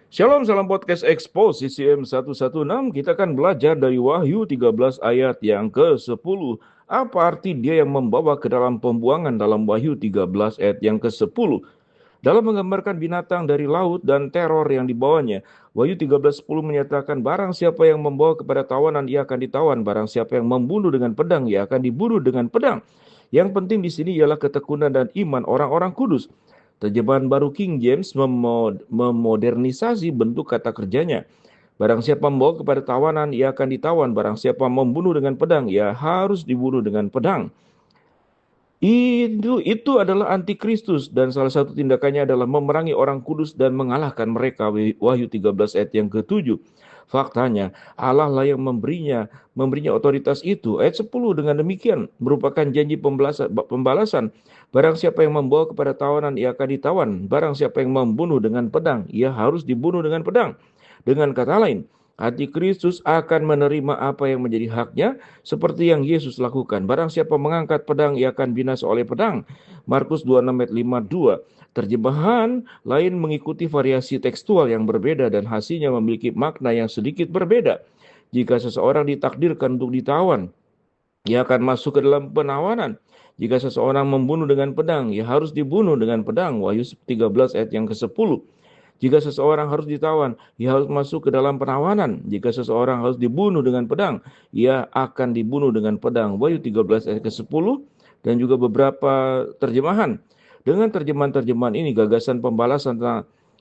Shalom, salam podcast Expose CCM 116. Kita akan belajar dari Wahyu 13 ayat yang ke-10. Apa arti dia yang membawa ke dalam pembuangan dalam Wahyu 13 ayat yang ke-10? Dalam menggambarkan binatang dari laut dan teror yang dibawanya, Wahyu 13:10 menyatakan barang siapa yang membawa kepada tawanan ia akan ditawan, barang siapa yang membunuh dengan pedang ia akan dibunuh dengan pedang. Yang penting di sini ialah ketekunan dan iman orang-orang kudus. Terjemahan baru King James memodernisasi bentuk kata kerjanya. Barang siapa membawa kepada tawanan, ia akan ditawan. Barang siapa membunuh dengan pedang, ia harus dibunuh dengan pedang. Itu adalah antikristus dan salah satu tindakannya adalah memerangi orang kudus dan mengalahkan mereka. Wahyu 13 ayat yang ke-7. Faktanya Allah lah yang memberinya otoritas itu. Ayat 10 dengan demikian merupakan janji pembalasan. Barang siapa yang membawa kepada tawanan ia akan ditawan. Barang siapa yang membunuh dengan pedang ia harus dibunuh dengan pedang. Dengan kata lain, Antikristus akan menerima apa yang menjadi haknya seperti yang Yesus lakukan. Barang siapa mengangkat pedang, ia akan binasa oleh pedang. Markus 26 ayat 52. Terjemahan lain mengikuti variasi tekstual yang berbeda dan hasilnya memiliki makna yang sedikit berbeda. Jika seseorang ditakdirkan untuk ditawan, ia akan masuk ke dalam penawanan. Jika seseorang membunuh dengan pedang, ia harus dibunuh dengan pedang. Wahyu 13 ayat yang ke-10. Jika seseorang harus ditawan, ia harus masuk ke dalam penawanan. Jika seseorang harus dibunuh dengan pedang, ia akan dibunuh dengan pedang. Wahyu 13 ayat ke-10 dan juga beberapa terjemahan. Dengan terjemahan-terjemahan ini, gagasan pembalasan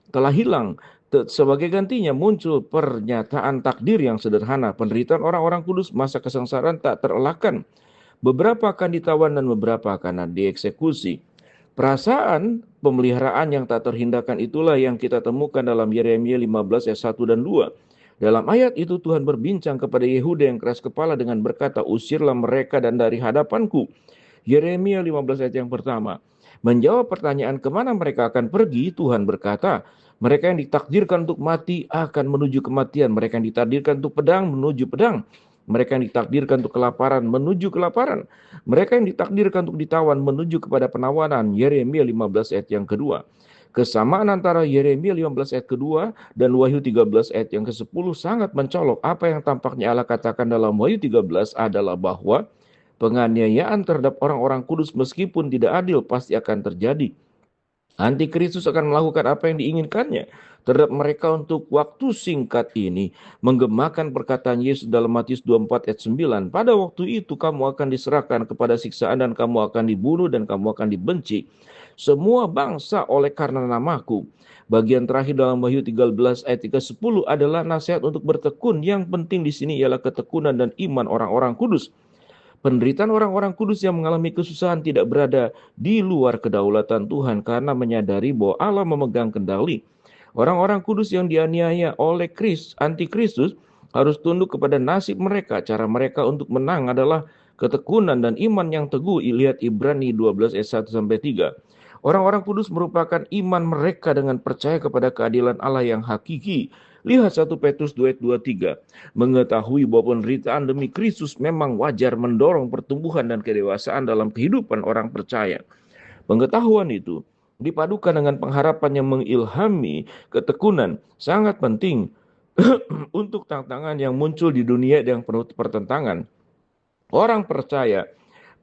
telah hilang. Sebagai gantinya muncul pernyataan takdir yang sederhana. Penderitaan orang-orang kudus masa kesengsaraan tak terelakkan. Beberapa akan ditawan dan beberapa akan dieksekusi. Perasaan pemeliharaan yang tak terhindarkan itulah yang kita temukan dalam Yeremia 15 ayat 1 dan 2. Dalam ayat itu Tuhan berbincang kepada Yehuda yang keras kepala dengan berkata, usirlah mereka dan dari hadapanku. Yeremia 15 ayat yang pertama. Menjawab pertanyaan kemana mereka akan pergi, Tuhan berkata, mereka yang ditakdirkan untuk mati akan menuju kematian. Mereka yang ditakdirkan untuk pedang menuju pedang. Mereka yang ditakdirkan untuk kelaparan menuju kelaparan. Mereka yang ditakdirkan untuk ditawan menuju kepada penawanan. Yeremia 15 ayat yang kedua. Kesamaan antara Yeremia 15 ayat kedua dan Wahyu 13 ayat yang ke-10 sangat mencolok. Apa yang tampaknya Allah katakan dalam Wahyu 13 adalah bahwa penganiayaan terhadap orang-orang kudus meskipun tidak adil pasti akan terjadi. Antikristus akan melakukan apa yang diinginkannya terhadap mereka untuk waktu singkat ini. Menggemakan perkataan Yesus dalam Matius 24 ayat 9. Pada waktu itu kamu akan diserahkan kepada siksaan dan kamu akan dibunuh dan kamu akan dibenci. Semua bangsa oleh karena namaku. Bagian terakhir dalam Wahyu 13 ayat 10 adalah nasihat untuk bertekun. Yang penting di sini ialah ketekunan dan iman orang-orang kudus. Penderitaan orang-orang kudus yang mengalami kesusahan tidak berada di luar kedaulatan Tuhan karena menyadari bahwa Allah memegang kendali. Orang-orang kudus yang dianiaya oleh antikristus harus tunduk kepada nasib mereka. Cara mereka untuk menang adalah ketekunan dan iman yang teguh. Lihat Ibrani 12 ayat 1 sampai 3. Orang-orang kudus merupakan iman mereka dengan percaya kepada keadilan Allah yang hakiki. Lihat 1 Petrus 2 ayat 23. Mengetahui bahwa penderitaan demi Kristus memang wajar mendorong pertumbuhan dan kedewasaan dalam kehidupan orang percaya. Pengetahuan itu dipadukan dengan pengharapan yang mengilhami ketekunan sangat penting untuk tantangan yang muncul di dunia yang penuh pertentangan. Orang percaya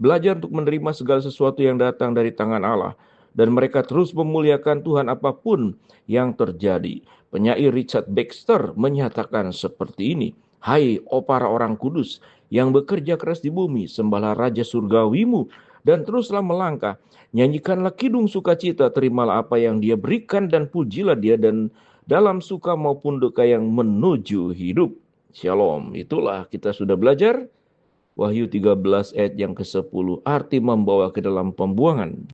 belajar untuk menerima segala sesuatu yang datang dari tangan Allah dan mereka terus memuliakan Tuhan apapun yang terjadi. Penyair Richard Baxter menyatakan seperti ini, hai para orang kudus yang bekerja keras di bumi, sembahlah Raja Surgawimu dan teruslah melangkah. Nyanyikanlah kidung sukacita, terimalah apa yang dia berikan dan pujilah dia dan dalam suka maupun duka yang menuju hidup. Shalom. Itulah kita sudah belajar Wahyu 13 ayat yang ke-10, arti membawa ke dalam pembuangan.